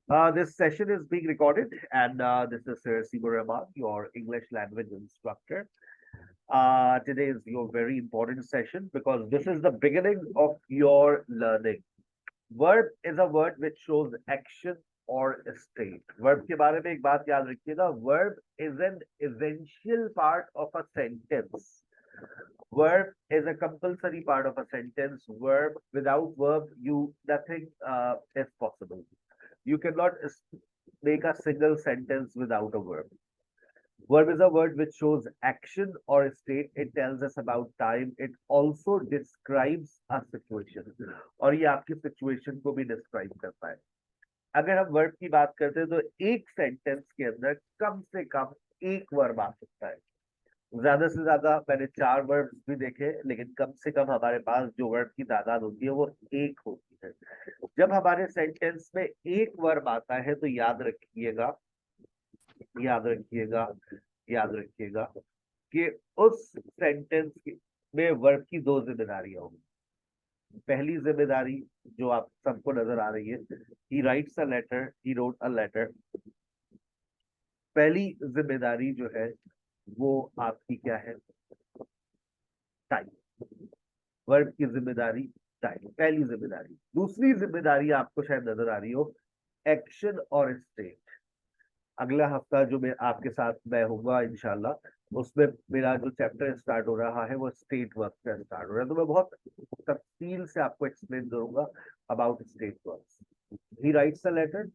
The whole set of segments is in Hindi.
This session is being recorded, and this is Sir Sibur Rahman, your English language instructor. Today is your very important session because this is the beginning of your learning. Verb is a word which shows action or state. Verb के बारे में एक बात याद रखिएगा. Verb is an essential part of a sentence. Verb is a compulsory part of a sentence. Without verb, nothing is possible. You cannot make a single sentence without a verb. Verb is a word which shows action or state. It tells us about time. It also describes a situation. और ये आपकी situation को भी describe करता है. अगर हम वर्ब की बात करते हैं तो एक सेंटेंस के अंदर कम से कम एक वर्ब आ सकता है. ज्यादा से ज्यादा मैंने 4 वर्ब भी देखे, लेकिन कम से कम हमारे पास जो वर्ब की तादाद होती है वो एक होती है. जब हमारे सेंटेंस में एक वर्ब आता है तो याद रखिएगा, याद रखिएगा, याद रखिएगा कि उस सेंटेंस में वर्ब की 2 जिम्मेदारियां होंगी. पहली जिम्मेदारी जो आप सबको नजर आ रही है, he writes a letter, he wrote a letter. पहली जिम्मेदारी जो है वो आपकी क्या है? टाइम. वर्ब की जिम्मेदारी टाइम, पहली जिम्मेदारी. दूसरी जिम्मेदारी आपको शायद नजर आ रही हो, एक्शन और स्टेट. अगला हफ्ता जो मैं आपके साथ मैं होगा इंशाल्लाह, उसमें मेरा जो चैप्टर स्टार्ट हो रहा है वो स्टेट वर्क से स्टार्ट हो रहा है. तो मैं बहुत तफसील से आपको एक्सप्लेन करूंगा about state works. He writes a letter,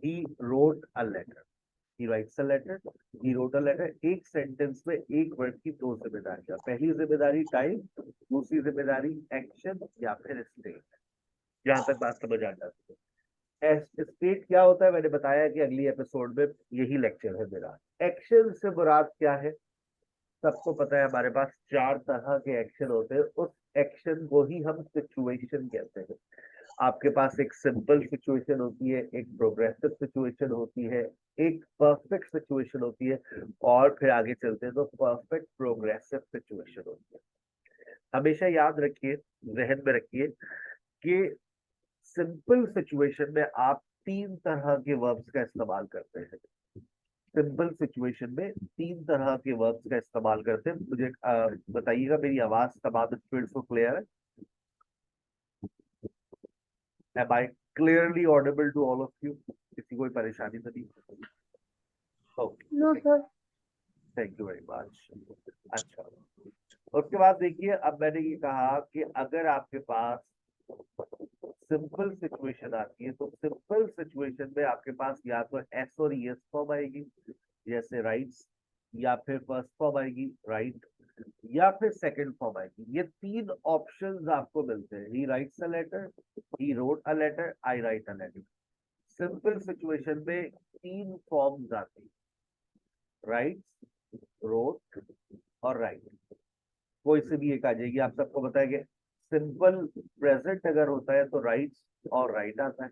he wrote a letter. He writes a letter, he wrote a letter. एक सेंटेंस में एक वर्ड की 2 जिम्मेदारियां. पहली जिम्मेदारी टाइम, दूसरी जिम्मेदारी एक्शन या फिर स्टेट. यहाँ तक बात समझ आ जाती है. स्टेट क्या होता है मैंने बताया कि अगली एपिसोड में यही लेक्चर है मेरा. एक्शन से मुराद क्या है? सबको पता है हमारे पास 4 तरह के एक्शन होते हैं. उस एक्शन को ही हम सिचुएशन कहते हैं. आपके पास एक सिंपल सिचुएशन होती है, एक प्रोग्रेसिव सिचुएशन होती है, एक परफेक्ट सिचुएशन होती है, और फिर आगे चलते हैं तो परफेक्ट प्रोग्रेसिव सिचुएशन होती है. हमेशा याद रखिए, जहन में रखिए कि सिंपल सिचुएशन में आप 3 तरह के वर्ब्स का इस्तेमाल करते हैं. सिंपल सिचुएशन में 3 तरह के वर्ब्स का इस्तेमाल करते हैं. मुझे बताइएगा मेरी आवाज तमाम स्टूडेंट्स को क्लियर है? Am I clearly audible to all of you? किसी कोई परेशानी तो नहीं? Okay, No, sir. Thank you very much. अच्छा, उसके बाद देखिए, अब मैंने ये कहा कि अगर आपके पास सिंपल सिचुएशन आती है तो सिंपल सिचुएशन में आपके पास या तो एस और यस फॉर्म आएगी, जैसे राइट्स, या फिर फर्स्ट फॉर्म आएगी राइट, या फिर सेकंड फॉर्म आएगी. ये 3 ऑप्शंस आपको मिलते हैं. He writes a letter, he wrote a letter, I write a letter. Simple situation में 3 फॉर्म्स आती है, राइट्स, रोट और राइट. कोई से भी एक आ जाएगी. आप सबको पता है कि सिंपल प्रेजेंट अगर होता है तो राइट्स और राइट आता है.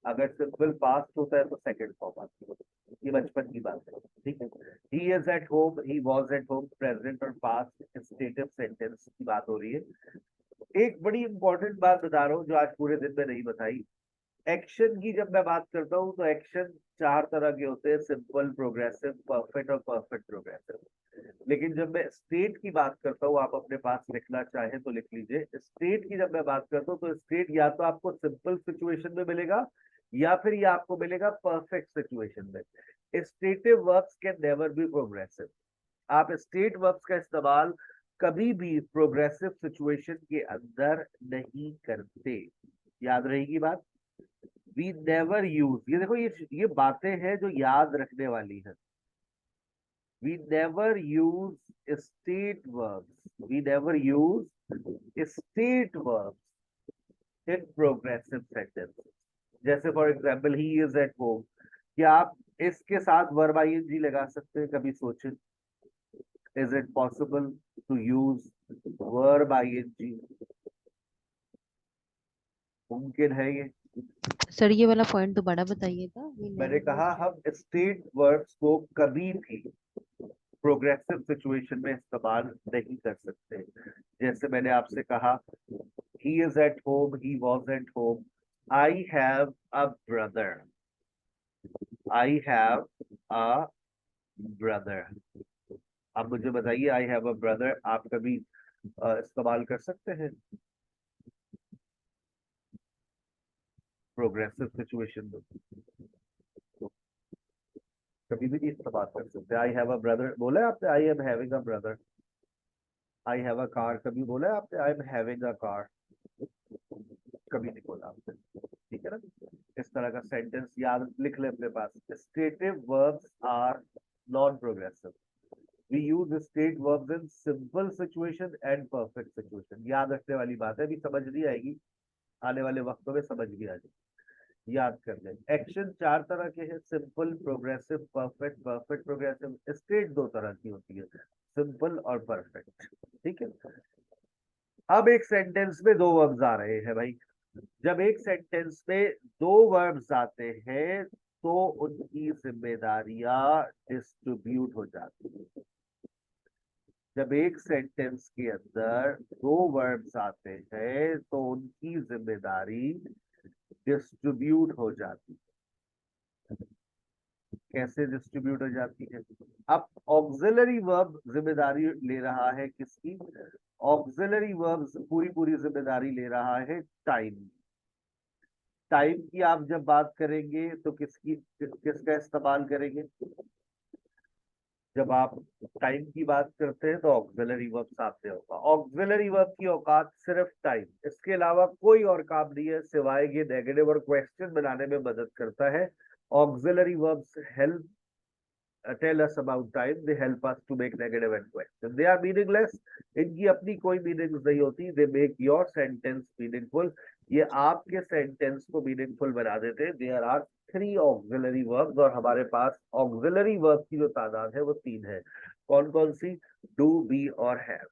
अगर सिंपल पास्ट होता है तो सेकंड फॉर्म आती है. ये बचपन की बात है, ठीक है. He is at home, he was at home, present और पास्ट स्टेटिव सेंटेंस की बात हो रही है. एक बड़ी इंपॉर्टेंट बात बता रहा हूँ जो आज पूरे दिन में नहीं बताई. एक्शन की जब मैं बात करता हूँ तो एक्शन 4 तरह के होते हैं, सिंपल, प्रोग्रेसिव, परफेक्ट और परफेक्ट प्रोग्रेसिव. लेकिन जब मैं स्टेट की बात करता हूँ, आप अपने पास लिखना चाहें तो लिख लीजिए. स्टेट की जब मैं बात करता हूँ तो स्टेट या तो आपको सिंपल सिचुएशन में मिलेगा या फिर ये आपको मिलेगा परफेक्ट सिचुएशन में. Stative verbs can never be progressive. आप स्टेट वर्ब्स का इस्तेमाल कभी भी प्रोग्रेसिव सिचुएशन के अंदर नहीं करते. याद रहेगी बात. वी नेवर यूज, ये देखो, ये बातें हैं जो याद रखने वाली है. We never use state verbs. We never use state verbs in progressive sentences. जैसे for example he is at home. क्या आप इसके साथ वर्ब आईएनजी लगा सकते हैं? कभी सोचे? Is it possible to use verb ING? मुमकिन है ये? सर ये वाला पॉइंट दोबारा बताइएगा. We मैंने never कहा use. हम स्टेट वर्ब्स को कभी भी प्रोग्रेसिव सिचुएशन में इस्तेमाल नहीं कर सकते. जैसे मैंने आपसे कहा, he is at home, he was at home, I have a brother. I have a brother. आप मुझे बताइए, आई हैव अ ब्रदर आप कभी इस्तेमाल कर सकते हैं प्रोग्रेसिव सिचुएशन में? तो कभी भी नहीं इस्तेमाल कर सकते। आई हैव अ ब्रदर बोला है आपने, I am having a brother. I have a car कभी बोला है आपने, I am having a car? कभी नहीं बोला आपने। ठीक है ना? इस तरह का सेंटेंस याद लिख ले अपने पास। Stative verbs are non progressive. We use state verbs in simple situation and perfect situation. याद रखने वाली बात है, अभी समझ नहीं आएगी, आने वाले वक्तों में समझ भी आ जाएगी। याद कर ले, एक्शन चार तरह के हैं, simple, progressive, perfect, perfect progressive. State दो तरह की होती है, सिंपल और परफेक्ट। ठीक है? अब एक सेंटेंस में दो वर्ब्स आ रहे हैं भाई। जब एक सेंटेंस में दो वर्ब्स आते हैं तो उनकी जिम्मेदारियां डिस्ट्रीब्यूट हो जाती है। जब एक सेंटेंस के अंदर दो वर्ब्स आते हैं तो उनकी जिम्मेदारी डिस्ट्रीब्यूट हो जाती है। कैसे डिस्ट्रीब्यूट हो जाती है? अब ऑक्सिलरी वर्ब जिम्मेदारी ले रहा है किसकी? ऑक्सिलरी वर्ब पूरी पूरी जिम्मेदारी ले रहा है टाइम। टाइम की आप जब बात करेंगे तो किसका इस्तेमाल करेंगे? जब आप टाइम की बात करते हैं तो ऑक्सिलरी वर्ब सामने होगा। ऑक्सिलरी वर्ब की औकात सिर्फ टाइम, इसके अलावा कोई और काम नहीं है सिवाय ये नेगेटिव और क्वेश्चन बनाने में मदद करता है। Auxiliary verbs help tell us about time, they help us to make negative and question. They are meaningless, इनकी अपनी कोई मीनिंग्स नहीं होती। they make your sentence meaningful, ये आपके सेंटेंस को मीनिंगफुल बना देते हैं। there are three auxiliary verbs और हमारे पास auxiliary verbs की जो तादाद है वो तीन है। कौन कौन सी? do, be और have।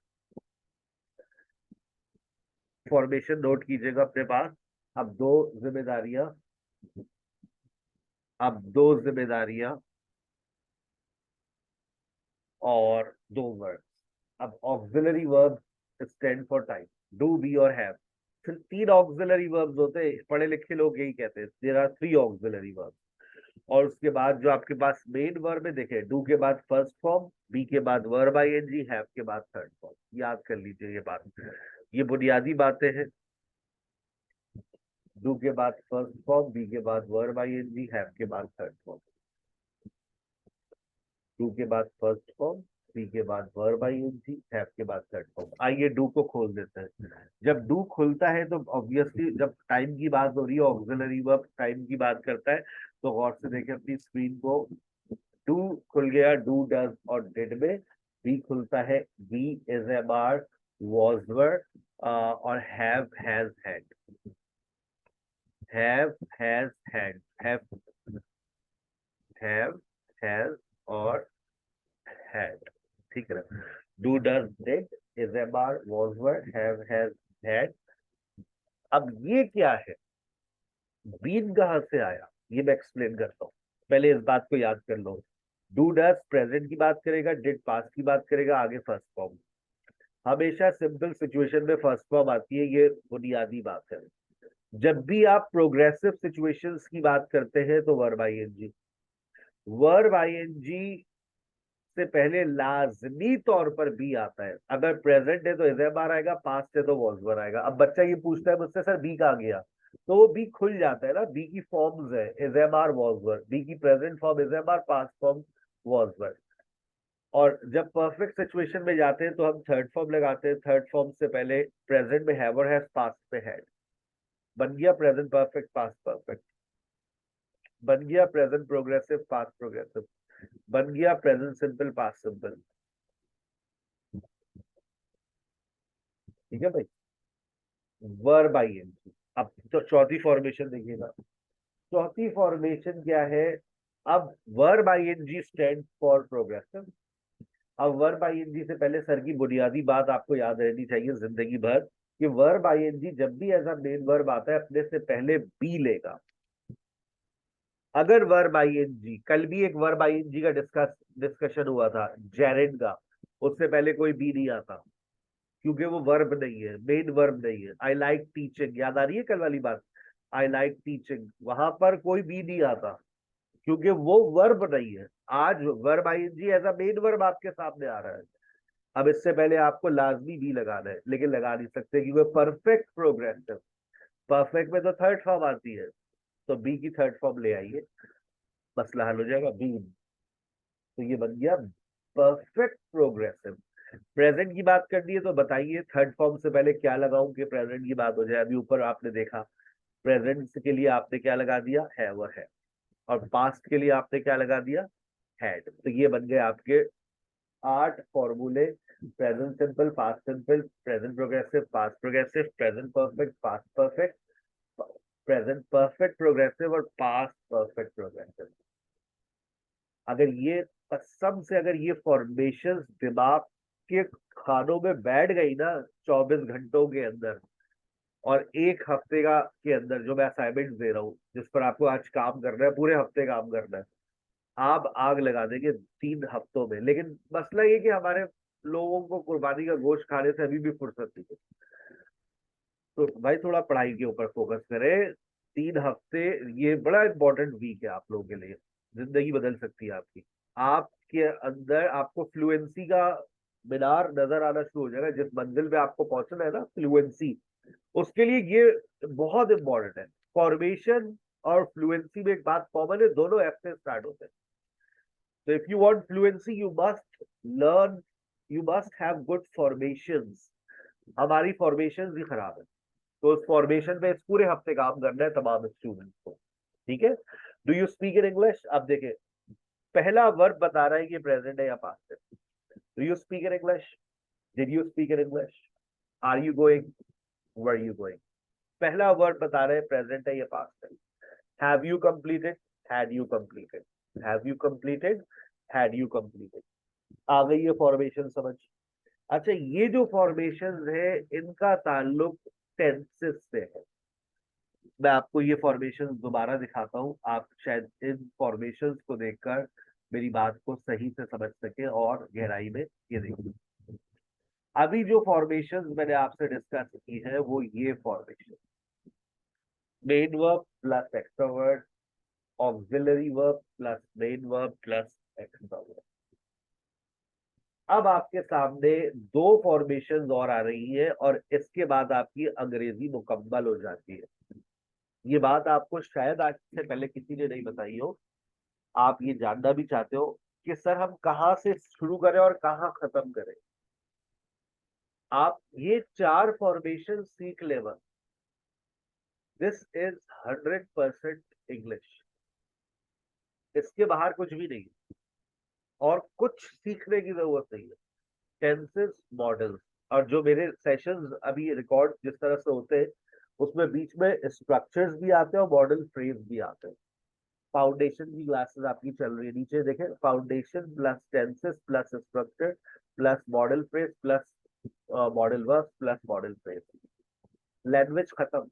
फॉर्मेशन नोट कीजिएगा अपने पास। अब दो जिम्मेदारियां और दो वर्ब। अब auxiliary verb stand for time, do, be और हैव। फिर तीन ऑक्सिलरी वर्ब्स होते हैं, पढ़े लिखे लोग यही कहते हैं, there are three auxiliary verbs. और उसके बाद जो आपके पास मेन वर्ब है, देखे, डू के बाद फर्स्ट फॉर्म, बी के बाद वर्ब आईएनजी, हैव के बाद थर्ड फॉर्म। याद कर लीजिए ये बात, ये बुनियादी बातें हैं। डू के बाद फर्स्ट फॉर्म, बी के बाद वर्ब आईएनजी, हैव के बाद थर्ड फॉर्म। डू के बाद फर्स्ट फॉर्म, बी के बाद वर्ब आईएनजी, हैव के बाद थर्ड फॉर्म। आइए डू को खोल देते हैं। जब डू खुलता है तो ऑब्वियसली जब टाइम की बात हो रही है, ऑक्सिलरी वर्ब टाइम की बात करता है, तो गौर से देखें अपनी स्क्रीन को। डू खुल गया डू, डज और डिड में। बी खुलता है be, is, am, are, was, were और have, has, had. Have, has, had, have, has और हैड। ठीक है ना? Do, does, did, is, am, are, was, were, have, has, had. अब ये क्या है? बीन कहां से आया, ये मैं एक्सप्लेन करता हूँ। पहले इस बात को याद कर लो। डू डज प्रेजेंट की बात करेगा, डिड पास्ट की बात करेगा, आगे फर्स्ट फॉर्म। हमेशा सिंपल सिचुएशन में फर्स्ट फॉर्म आती है, ये बुनियादी बात है। जब भी आप प्रोग्रेसिव सिचुएशंस की बात करते हैं तो वर्ब आईएनजी, वर्ब आईएनजी से पहले लाजमी तौर पर बी आता है। अगर प्रेजेंट है तो इज, एम, आर आएगा, पास्ट है तो वॉज, वर आएगा। अब बच्चा ये पूछता है मुझसे, सर बी कहाँ गया? तो वो बी खुल जाता है ना, बी की फॉर्म्स है is, am, are, was, were. Be की present form is, am, are, past form was, were. और जब परफेक्ट सिचुएशन में जाते हैं तो हम थर्ड फॉर्म लगाते हैं। थर्ड फॉर्म से पहले प्रेजेंट में हैव और हैज, पास्ट में हैड। बन गया प्रेजेंट परफेक्ट, पास्ट परफेक्ट। बन गया प्रेजेंट प्रोग्रेसिव, पास्ट प्रोग्रेसिव। बन गया प्रेजेंट सिंपल, पास्ट सिंपल। ठीक है भाई? Verb ING. अब तो चौथी फॉर्मेशन देखिएगा। चौथी फॉर्मेशन क्या है? अब verb ING stand for progressive. अब वर्ब आईएनजी से पहले सर की बुनियादी बात आपको याद रहनी चाहिए जिंदगी भर, कि वर्ब आईएनजी जब भी एज अ मेन वर्ब आता है अपने से पहले बी लेगा। अगर वर्ब आईएनजी, कल भी एक वर्ब आईएनजी का डिस्कशन हुआ था जेरेड का, उससे पहले कोई बी नहीं आता, क्योंकि वो वर्ब नहीं है, मेन वर्ब नहीं है। आई लाइक टीचिंग, याद आ रही है कल वाली बात? आई लाइक टीचिंग, वहां पर कोई बी नहीं आता। क्योंकि वो वर्ब नहीं है। आज verb ING as a main verb आपके सामने आ रहा है। अब इससे पहले आपको लाजमी भी लगाना है, लेकिन लगा नहीं सकते क्योंकि परफेक्ट प्रोग्रेसिव, परफेक्ट में तो थर्ड फॉर्म आती है, तो बी की थर्ड फॉर्म ले आइए, मसला हल हो जाएगा। बी, तो ये बन गया परफेक्ट प्रोग्रेसिव। प्रेजेंट की बात करनी है तो बताइए थर्ड फॉर्म से पहले क्या लगाऊं कि प्रेजेंट की बात हो जाए। अभी ऊपर आपने देखा प्रेजेंट के लिए आपने क्या लगा दिया, है वो है, और पास्ट के लिए आपने क्या लगा दिया, हैड। तो ये बन गए आपके 8 फॉर्मूले। Present simple, past simple, present progressive, past progressive, present perfect, past perfect, present perfect progressive और पास्ट परफेक्ट प्रोग्रेसिव। अगर ये कसम से अगर ये फॉर्मेशन दिमाग के खानों में बैठ गई ना 24 घंटों के अंदर, और एक हफ्ते का के अंदर जो मैं असाइनमेंट दे रहा हूँ जिस पर आपको आज काम करना है, पूरे हफ्ते काम करना है, आप आग लगा देंगे 3 हफ्तों में। लेकिन मसला ये कि हमारे लोगों को कुर्बानी का गोश्त खाने से अभी भी फुर्सत नहीं है। तो भाई थोड़ा पढ़ाई के ऊपर फोकस करें। 3 हफ्ते ये बड़ा इंपॉर्टेंट वीक है आप लोगों के लिए, जिंदगी बदल सकती है आपकी। आपके अंदर आपको फ्लुएंसी का मीनार नजर आना शुरू हो जाएगा। जिस मंजिल पे आपको पहुंचना है ना, फ्लुएंसी, उसके लिए ये बहुत इंपॉर्टेंट है। फॉर्मेशन और फ्लुएंसी में एक बात कॉमन है, दोनों एफ से स्टार्ट होते हैं। तो if you want fluency you must learn, you must have good formations. हमारी फॉर्मेशंस ही खराब है, तो उस फॉर्मेशन पे इस पूरे हफ्ते काम करना है तमाम स्टूडेंट्स को। ठीक है। Do you speak in English? अब देखे पहला वर्ब बता रहा है कि प्रेजेंट है या पास्ट है। Do you speak in English? Did you speak in English? Are you going? Were you going? पहला वर्ड बता रहे हैं प्रेजेंट है या पास्ट है। Have you completed? Had you completed? Have you completed? Had you completed? आ गई ये फॉर्मेशन समझ। अच्छा, ये जो फॉर्मेशन है इनका ताल्लुक टेंसेस से है। मैं आपको ये फॉर्मेशन दोबारा दिखाता हूँ, आप शायद इन फॉर्मेशंस को देखकर मेरी बात को सही से समझ सके और गहराई में ये देखें। अभी जो फॉर्मेशंस मैंने आपसे डिस्कस की है वो ये formation, main verb plus extra verb, auxiliary verb plus main verb plus extra verb. अब आपके सामने दो फॉर्मेशंस और आ रही है और इसके बाद आपकी अंग्रेजी मुकम्मल हो जाती है। ये बात आपको शायद आज से पहले किसी ने नहीं बताई हो, आप ये जानना भी चाहते हो कि सर हम कहाँ से शुरू करें और कहाँ खत्म करें। आप ये 4 फॉर्मेशन सीख ले बस, दिस इज 100% इंग्लिश। इसके बाहर कुछ भी नहीं है और कुछ सीखने की जरूरत नहीं है। टेंसेस, मॉडल्स, और जो मेरे सेशंस अभी रिकॉर्ड जिस तरह से होते हैं उसमें बीच में स्ट्रक्चर्स भी आते हैं और मॉडल फ्रेज भी आते हैं। फाउंडेशन की क्लासेस आपकी चल रही है, नीचे देखें, foundation plus tenses plus structure plus model phrase plus modal verb plus model phrase. Language खत्म।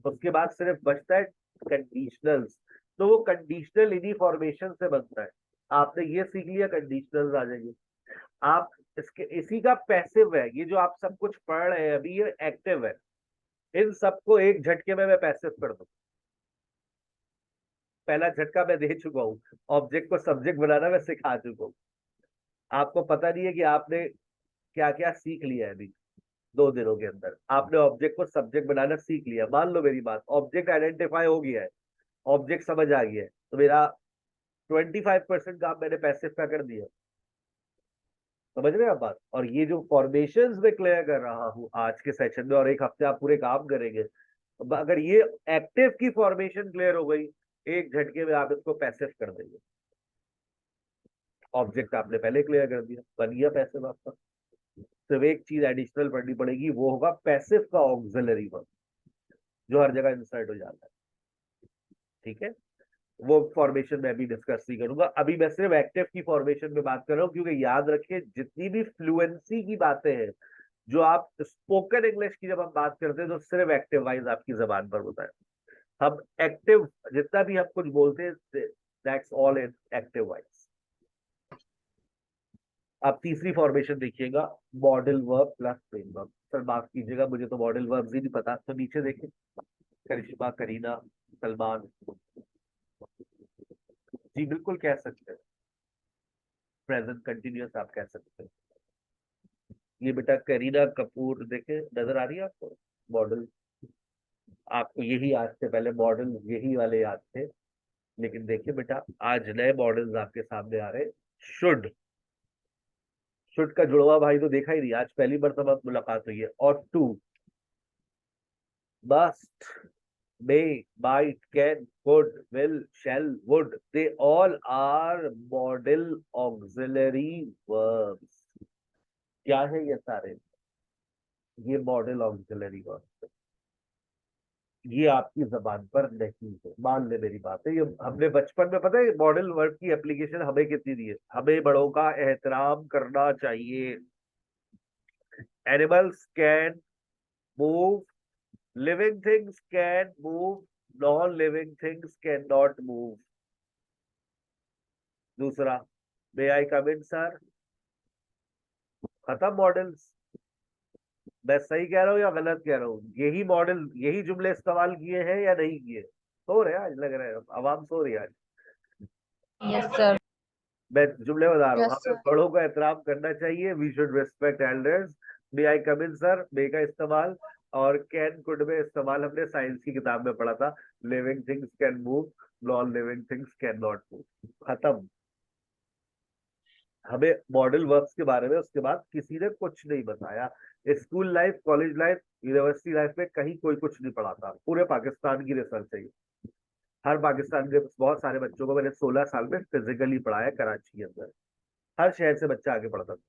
उसके बाद सिर्फ बचता है कंडीशनल्स। तो वो कंडीशनल इन्हीं फॉर्मेशन से बनता है। आपने ये सीख लिया, कंडीशनल्स आ जाएंगे। आप इसके इसी का पैसिव है, ये जो आप सब कुछ पढ़ रहे हैं अभी ये एक्टिव है। इन सबको एक झटके में मैं पैसिव कर दूं। पहला झटका मैं दे चुका हूँ, ऑब्जेक्ट को सब्जेक्ट बनाना मैं सिखा चुका हूँ। आपको पता नहीं है कि आपने क्या क्या सीख लिया है अभी 2 दिनों के अंदर। आपने ऑब्जेक्ट को सब्जेक्ट बनाना सीख लिया, मान लो मेरी बात, ऑब्जेक्ट आइडेंटिफाई हो गया है, ऑब्जेक्ट समझ आ गया है, तो मेरा 25% काम मैंने पैसिव का कर दिया। समझ रहे हैं आप बात? और ये जो फॉर्मेशंस में क्लियर कर रहा हूँ आज के सेशन में, और एक हफ्ते आप पूरे काम करेंगे, अगर ये एक्टिव की फॉर्मेशन क्लियर हो गई, एक झटके में आप इसको पैसिव कर देंगे। ऑब्जेक्ट आपने पहले क्लियर कर दिया, बन गया पैसिव आपका। सिर्फ एक चीज एडिशनल पढ़नी पड़ेगी, वो होगा पैसिव का ऑक्सिलरी वर्ब, जो हर जगह इंसर्ट हो जाता है। ठीक है, वो फॉर्मेशन मैं भी डिस्कस नहीं करूंगा, अभी मैं सिर्फ एक्टिव की फॉर्मेशन में बात कर रहा हूँ। क्योंकि याद रखिए जितनी भी फ्लुएंसी की बातें हैं, जो आप स्पोकन इंग्लिश की जब हम बात करते हैं तो सिर्फ एक्टिव वाइज आपकी जबान पर होता है। हम एक्टिव जितना भी हम कुछ बोलते हैं that's all in active voice. आप तीसरी फॉर्मेशन देखिएगा, modal verb plus main verb. Sir माफ कीजिएगा मुझे तो मॉडल वर्ब ही नहीं पता, तो नीचे देखें, करिश्मा, करीना, सलमान, जी बिल्कुल कह सकते हैं, प्रेजेंट कंटिन्यूअस आप कह सकते हैं। ये बेटा करीना कपूर देखे, नजर आ रही है आपको मॉडल? आपको यही आज से पहले मॉडल यही वाले याद थे, लेकिन देखिए बेटा आज नए मॉडल्स आपके सामने आ रहे। शुड, शुड का जुड़वा भाई तो देखा ही नहीं, आज पहली मर्तबा मुलाकात हुई है। और to, must, may, might, can, could, will, shall, would, they all are model auxiliary verbs। क्या है ये सारे? ये मॉडल ऑक्सिलरी वर्ब। ये आपकी जबान पर नहीं है, मान ले मेरी बात है। ये हमने बचपन में, पता है मॉडल वर्ब की एप्लीकेशन हमें कितनी दी है? हमें बड़ों का एहतराम करना चाहिए। Animals can move, living things can move, non living things can not move. दूसरा, मे आई कम इन सर, खत्म मॉडल्स। मैं सही कह रहा हूँ या गलत कह रहा हूँ? यही मॉडल, यही जुमले इस्तेमाल किए हैं या नहीं किए? सो रहे हैं आज, लग रहा है आवाम सो रही है आज। Yes sir. मैं जुमले बता रहा हूँ, यस हमें सर। बड़ों का एहतराम करना चाहिए, we should respect elders. May I come in sir, may का इस्तेमाल, और कैन कुड में इस्तेमाल हमने साइंस की किताब में पढ़ा था। Living things can move, non living things can not move. खत्म। हमें मॉडल वर्क्स के बारे में उसके बाद किसी ने कुछ नहीं बताया। School life, college life, university life में कहीं कोई कुछ नहीं पढ़ाता। पूरे पाकिस्तान की रिसर्च है ये। हर पाकिस्तान के बहुत सारे बच्चों को मैंने 16 साल में फिजिकली पढ़ाया कराची के अंदर। हर शहर से बच्चा आगे पढ़ता था,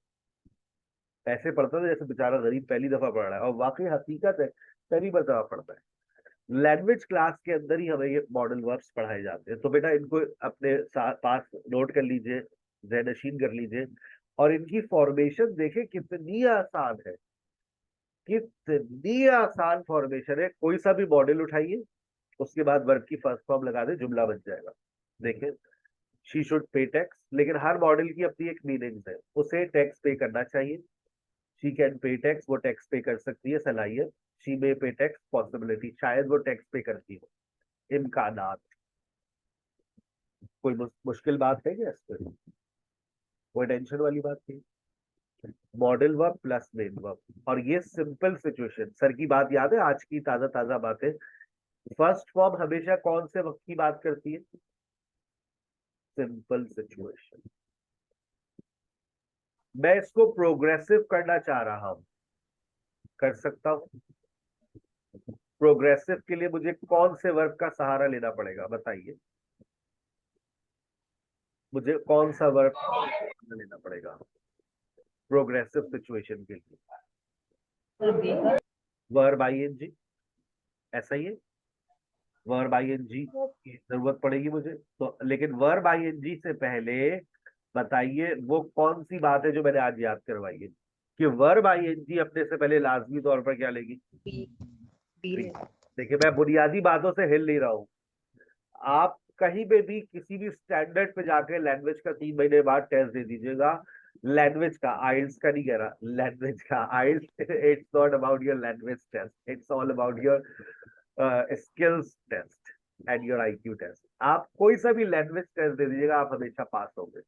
ऐसे पढ़ता था जैसे बेचारा गरीब पहली दफा पढ़ रहा है, और वाकई हकीकत है, पहली दफा पढ़ता है। लैंग्वेज क्लास के अंदर ही हमें ये मॉडल वर्ब्स पढ़ाए जाते हैं। तो बेटा इनको अपने पास नोट कर लीजिए, ज़हनशीन कर लीजिए। और इनकी फॉर्मेशन देखे कितनी आसान है, कितनी आसान फॉर्मेशन है। कोई सा भी मॉडल उठाइए, उसके बाद वर्ब की फर्स्ट फॉर्म लगा दे, जुमला बन जाएगा। देखिए, शी शुड पे टैक्स, लेकिन हर मॉडल की अपनी एक मीनिंग है। उसे टैक्स पे करना चाहिए। शी कैन पे टैक्स, वो टैक्स पे कर सकती है, सलाहियत। शी मे पे टैक्स, पॉसिबिलिटी, शायद वो टैक्स पे करती हो, इम्कानात। कोई मुश्किल बात है क्या इस पे? कोई टेंशन वाली बात नहीं। Modal verb plus main verb, और ये सिंपल सिचुएशन। सर की बात याद है, आज की ताजा ताजा बातें। फर्स्ट फॉर्म हमेशा कौन से वक्त की बात करती है? Simple situation. मैं इसको प्रोग्रेसिव करना चाह रहा हूं, कर सकता हूं। प्रोग्रेसिव के लिए मुझे कौन से वर्ब का सहारा लेना पड़ेगा, बताइए मुझे कौन सा वर्ब लेना पड़ेगा प्रोग्रेसिव सिचुएशन के लिए? वर्ब आईएनजी, ऐसा ही है। वर्ब आईएनजी की जरूरत पड़ेगी मुझे तो, लेकिन वर्ब आईएनजी से पहले बताइए वो कौन सी बात है जो मैंने आज याद करवाई है कि वर्ब आईएनजी अपने से पहले लाजमी तौर पर क्या लेगी? बी। बी भी। है। देखिए मैं बुनियादी बातों से हिल नहीं रहा हूं। आप कहीं पे भी किसी भी स्टैंडर्ड पे जाके लैंग्वेज का 3 महीने बाद टेस्ट दे दीजिएगा। लैंग्वेज का, आइल्स का नहीं कह रहा, लैंग्वेज का। आइल्स it's not about your language test, it's all about your skills test and your IQ test. आप कोई सा भी लैंग्वेज टेस्ट दे दीजिएगा, आप हमेशा पास होंगे।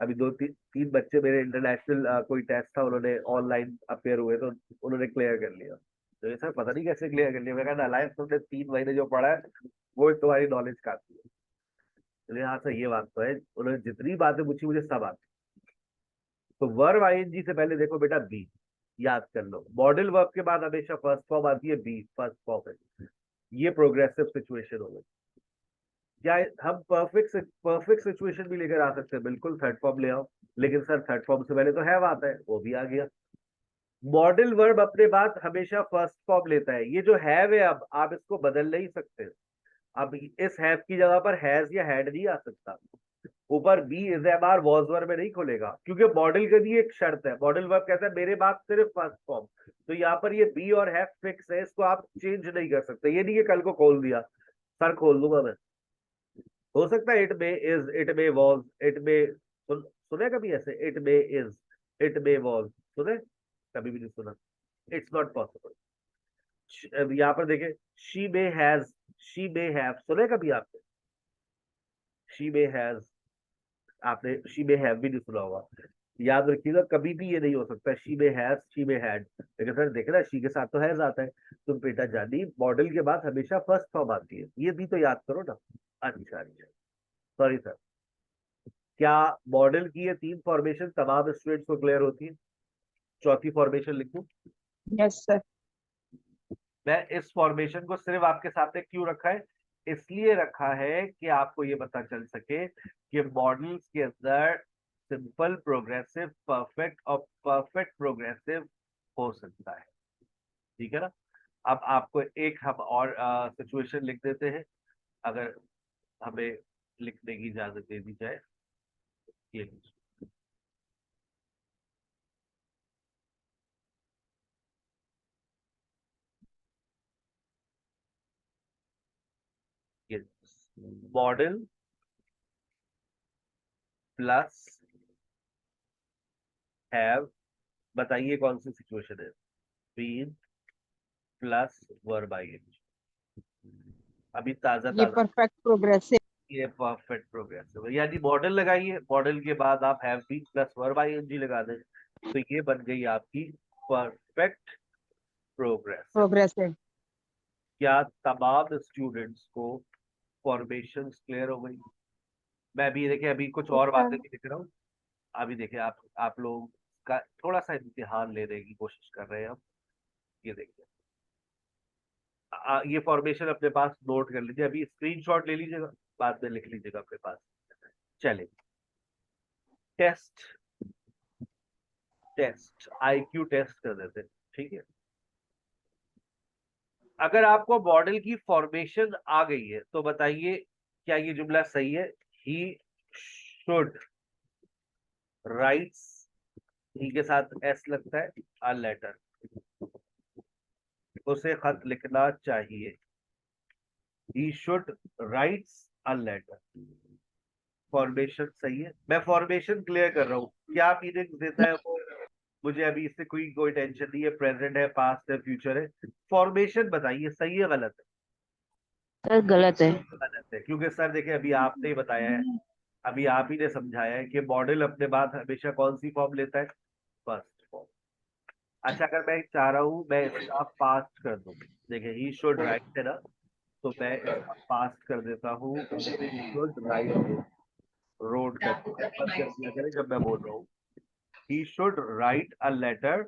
अभी दो तीन बच्चे मेरे इंटरनेशनल कोई टेस्ट था, उन्होंने ऑनलाइन अपेयर हुए तो उन्होंने क्लियर कर लिया। तो ये सर पता नहीं कैसे क्लियर कर लिया। मैं कहा नालायक, तुमने 3 महीने जो पढ़ा है वो तुम्हारी नॉलेज काफी है। तो हाँ सर ये बात तो है, उन्होंने जितनी बातें पूछी मुझे सब आती। तो वर्ब आईएनजी से पहले देखो बेटा बी, याद कर लो। मॉडल वर्ब के बाद हमेशा फर्स्ट फॉर्म आती है बी, फर्स्ट फॉर्म है। ये प्रोग्रेसिव सिचुएशन हो गई। क्या हम परफेक्ट सिचुएशन भी लेकर आ सकते हैं? बिल्कुल, थर्ड फॉर्म ले आओ। लेकिन सर थर्ड फॉर्म से पहले तो हैव आता है, वो भी आ गया। मॉडल वर्ब अपने बाद हमेशा फर्स्ट फॉर्म लेता है। ये जो हैव है, अब आप इसको बदल नहीं सकते। अब इस हैव की जगह पर हैज या हैड नहीं आ सकता। ऊपर be is am are was verb में नहीं खुलेगा, क्योंकि मॉडल का भी एक शर्त है। मॉडल वर्ब कहता है मेरे बाद सिर्फ फर्स्ट फॉर्म। तो यहाँ पर ये बी और हैव फिक्स है, इसको आप चेंज नहीं कर सकते। ये नहीं कि कल को खोल दिया, सर खोल दूंगा मैं। हो सकता है इट में इज, इट में वॉज, इट में सुने कभी ऐसे? इट में इज, इट में वॉज सुने? कभी भी नहीं सुना। It's not possible. यहाँ पर देखे, she may has, she may have सुने कभी आपने? शी मे हैज, आपने शी मे हैव भी नहीं सुना होगा। याद रखिएगा कभी भी ये नहीं हो सकता she may has she may had, लेकिन सर देखे ना शी के साथ तो हैज आता है। तो बेटा जानी मॉडल के बाद हमेशा फर्स्ट फॉर्म आती है, ये भी तो याद करो ना। अच्छा अच्छा, सॉरी सर। क्या मॉडल की ये 3 फॉर्मेशन तमाम स्टूडेंट्स को क्लियर होती है? चौथी फॉर्मेशन लिख दूं? Yes sir. मैं इस फॉर्मेशन को सिर्फ आपके सामने क्यों रखा है, इसलिए रखा है कि आपको ये पता चल सके कि मॉडल्स के अंदर सिंपल प्रोग्रेसिव परफेक्ट और परफेक्ट प्रोग्रेसिव हो सकता है। ठीक है ना। अब आपको एक हम और सिचुएशन लिख देते हैं, अगर हमें लिखने की इजाजत दे दी जाए। ये लीजिए। ये मॉडल प्लस हैव, बताइए कौन सी सिचुएशन है? Been plus verb ING. अभी ताजा ये ताजा परफेक्ट प्रोग्रेसिव। ये परफेक्ट प्रोग्रेसिव, यानी मॉडल लगाइए, मॉडल के बाद आप have been plus verb ING लगा दें, तो ये बन गई आपकी परफेक्ट प्रोग्रेसिव। प्रोग्रेसिव। क्या तमाम स्टूडेंट्स को फॉर्मेशंस क्लियर हो गई? मैं अभी देखिए अभी कुछ और बातें भी लिख रहा हूँ। अभी देखिए आप लोग का थोड़ा सा इम्तिहान लेने की कोशिश कर रहे हैं हम। ये देखिए ये फॉर्मेशन अपने पास नोट कर लीजिए, अभी स्क्रीनशॉट ले लीजिएगा, बाद में लिख लीजिएगा अपने पास। चले, टेस्ट टेस्ट आईक्यू टेस्ट कर देते हैं, ठीक है। अगर आपको मॉडल की फॉर्मेशन आ गई है तो बताइए क्या ये जुमला सही है? ही शुड राइट्स, ही के साथ एस लगता है, अ लेटर, उसे खत लिखना चाहिए। He should writes a letter, formation सही है। मैं फॉर्मेशन क्लियर कर रहा हूँ, क्या मीनिंग देता है वो मुझे अभी इससे कोई कोई टेंशन नहीं है, प्रेजेंट है, पास्ट है, फ्यूचर है। फॉर्मेशन बताइए सही है गलत है? सर गलत है। गलत है, क्योंकि सर देखिए अभी आपने ही बताया है, अभी आप ही ने समझाया है कि मॉडल अपने बाद हमेशा कौन सी फॉर्म लेता है? First form. अच्छा, अगर मैं चाह रहा हूँ मैं इसका पास्ट कर दूं, देखिए ही शुड राइट है ना, तो मैं इसका पास्ट कर देता हूँ, ही शुड राइट रोड कर दिया, बंद कर दिया करें जब मैं बोल रहा हूँ। He should write a letter,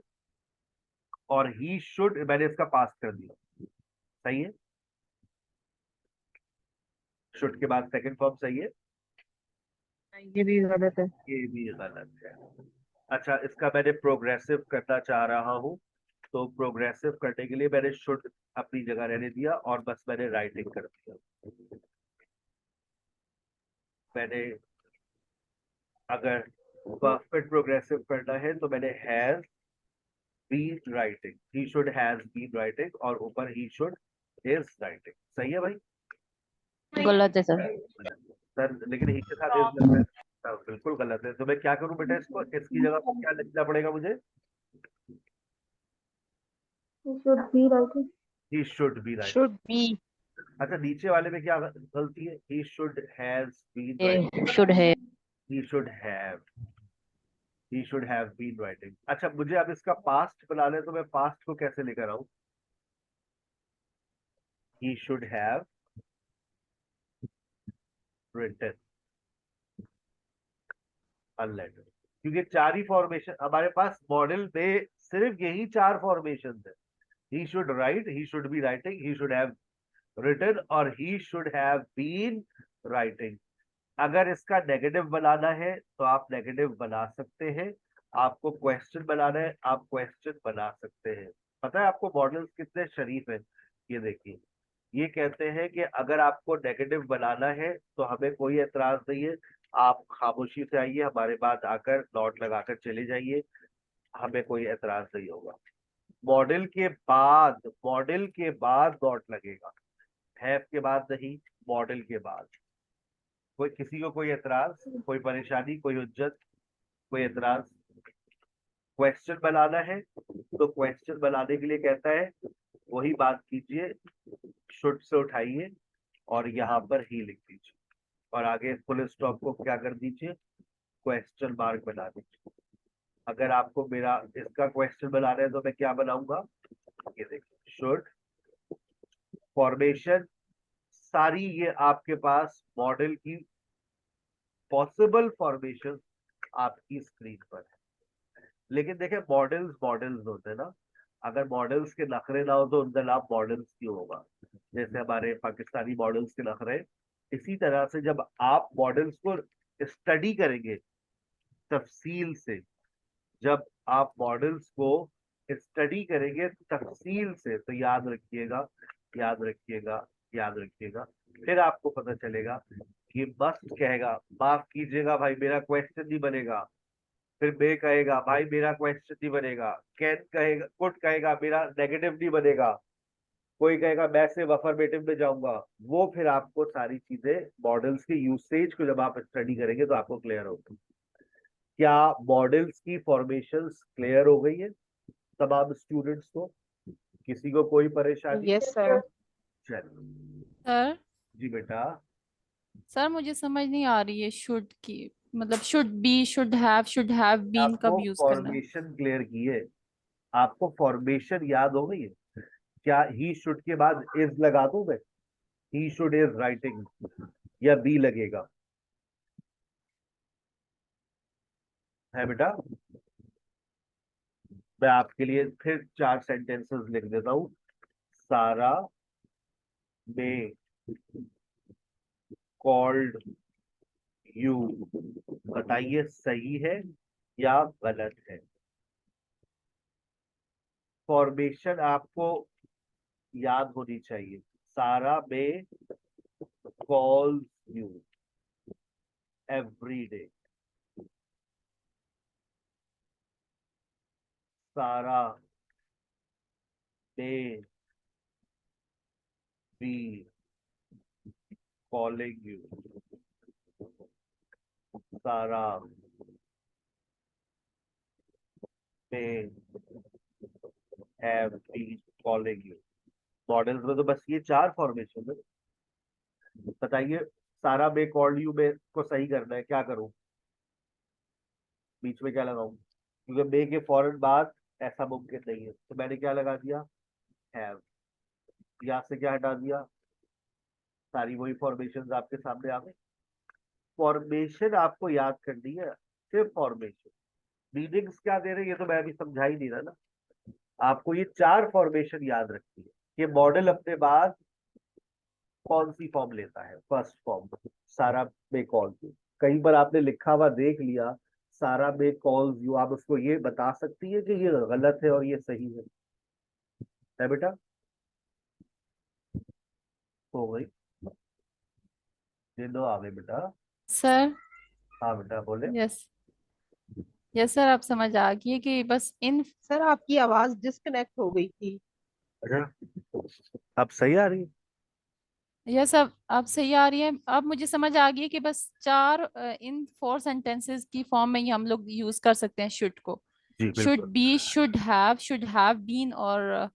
और ही शुड मैंने इसका पास्ट कर दिया, सही है। शुड के बाद सेकंड फॉर्म सही है, ये भी गलत है। ये भी गलत है। अच्छा, इसका मैंने प्रोग्रेसिव करना चाह रहा हूँ, तो प्रोग्रेसिव करने के लिए मैंने शुड अपनी जगह रहने दिया और बस मैंने राइटिंग कर दिया। मैंने अगर परफेक्ट प्रोग्रेसिव करना है तो मैंने has been writing, he should has been writing, और ऊपर ही शुड इज राइटिंग। सही है भाई? गलत है सर। सर लेकिन ही के साथ इज लग रहा है। सर, बिल्कुल गलत है, तो मैं क्या करूं बेटा, इसको इसकी जगह पर क्या लिखना पड़ेगा मुझे? Should be write. He should be write. Should be. अच्छा, नीचे वाले में क्या गलती है? He should has been write, should है। He should have, he should have been writing. अच्छा, मुझे अब इसका पास्ट बनाना है, तो मैं पास्ट को कैसे लेकर आऊं? He should have written a letter, क्योंकि 4 ही फॉर्मेशन हमारे पास मॉडल में, सिर्फ यही 4 फॉर्मेशन है। He should write, he should be writing, he should have written, और he should have been writing. अगर इसका नेगेटिव बनाना है तो आप नेगेटिव बना सकते हैं, आपको क्वेश्चन बनाना है आप क्वेश्चन बना सकते हैं। पता है आपको मॉडल्स कितने शरीफ हैं? ये देखिए, ये कहते हैं कि अगर आपको नेगेटिव बनाना है तो हमें कोई एतराज नहीं है, आप खामोशी से आइए, हमारे पास आकर नोट लगाकर चले जाइए, हमें कोई एतराज नहीं होगा। मॉडल के बाद नोट लगेगा, हैव के बाद नहीं, मॉडल के बाद। कोई किसी को कोई एतराज, कोई परेशानी, कोई हुज्जत, कोई एतराज? क्वेश्चन बनाना है तो क्वेश्चन बनाने के लिए कहता है वही बात कीजिए, शुड से उठाइए और यहाँ पर ही लिख दीजिए। और आगे फुल स्टॉप को क्या कर दीजिए, क्वेश्चन मार्क बना दीजिए। अगर आपको मेरा इसका क्वेश्चन बनाना है तो मैं क्या बनाऊंगा, ये देखिए, शुड फॉर्मेशन, सारी ये आपके पास मॉडल की पॉसिबल फॉर्मेशन आपकी स्क्रीन पर है। लेकिन देखें, मॉडल्स मॉडल्स होते हैं ना, अगर मॉडल्स के नखरे ना हो तो उनका नाम मॉडल्स क्यों होगा। जैसे हमारे पाकिस्तानी मॉडल्स के नखरे, इसी तरह से जब आप मॉडल्स को स्टडी करेंगे तफसील से, जब आप मॉडल्स को स्टडी करेंगे तफसील से, तो याद रखिएगा, याद रखिएगा, याद रखिएगा, फिर आपको पता चलेगा कि मस्ट कहेगा माफ कीजिएगा भाई मेरा क्वेश्चन नहीं बनेगा, फिर बे कहेगा भाई मेरा क्वेश्चन नहीं बनेगा, कैन कहेगा, कुड कहेगा मेरा नेगेटिव नहीं बनेगा, कोई कहेगा मैं सिर्फ अफर्मेटिव में जाऊंगा। वो फिर आपको सारी चीजें मॉडल्स के यूसेज को जब आप स्टडी करेंगे तो आपको क्लियर होगी। क्या मॉडल्स की फॉर्मेशंस क्लियर हो गई है तमाम स्टूडेंट्स को, किसी को कोई परेशानी? Yes sir. चलिए। सर जी बेटा। सर मुझे समझ नहीं आ रही है शुड की, मतलब should be, should have been आपको कब यूज करना है? फॉर्मेशन क्लियर की है, आपको फॉर्मेशन याद हो गई है। क्या ही शुड के बाद इज लगा दूं मैं, ही शुड इज राइटिंग, या बी लगेगा, है बेटा? मैं आपके लिए फिर 4 सेंटेंसेस लिख देता हूं। सारा ने कॉल्ड यू, बताइए सही है या गलत है। फॉर्मेशन आपको याद होनी चाहिए। सारा में कॉल्स यू एवरी डे, सारा में बी कॉलिंग यू, सारा में have been calling you. Models में तो बस ये 4 फॉर्मेशन है। बताइए, सारा में कॉल्ड यू में को सही करना है, क्या करूं, बीच में क्या लगाऊं, क्योंकि मे के फौरन बाद ऐसा मुमकिन नहीं है, तो मैंने क्या लगा दिया, हैव। यहाँ से क्या हटा दिया, सारी वही फॉर्मेशन आपके सामने आ गई। फॉर्मेशन आपको याद करनी है, सिर्फ फॉर्मेशन। मीनिंग्स क्या दे रहे हैं ये तो मैं अभी समझा ही नहीं रहा ना। आपको ये 4 फॉर्मेशन याद रखनी है कि मॉडल अपने बाद कौन सी फॉर्म लेता है। फर्स्ट फॉर्म, सारा मे कॉल यू, कहीं पर आपने लिखा हुआ देख लिया सारा मे कॉल्स यू, आप उसको ये बता सकती है कि ये गलत है और ये सही है बेटा? हो गई, ये दो आ गए बेटा। सर हाँ बेटा बोले। यस, यस सर, आप समझ आ गई है कि बस इन, सर आपकी आवाज डिस्कनेक्ट हो गई थी। अच्छा, अब सही आ रही है? यस अब सही आ रही है। अब मुझे समझ आ गई है कि बस चार इन 4 सेंटेंसेस की फॉर्म में ही हम लोग यूज कर सकते हैं शुड को। जी शुड बिल्कुल। बी, शुड हैव बीन, और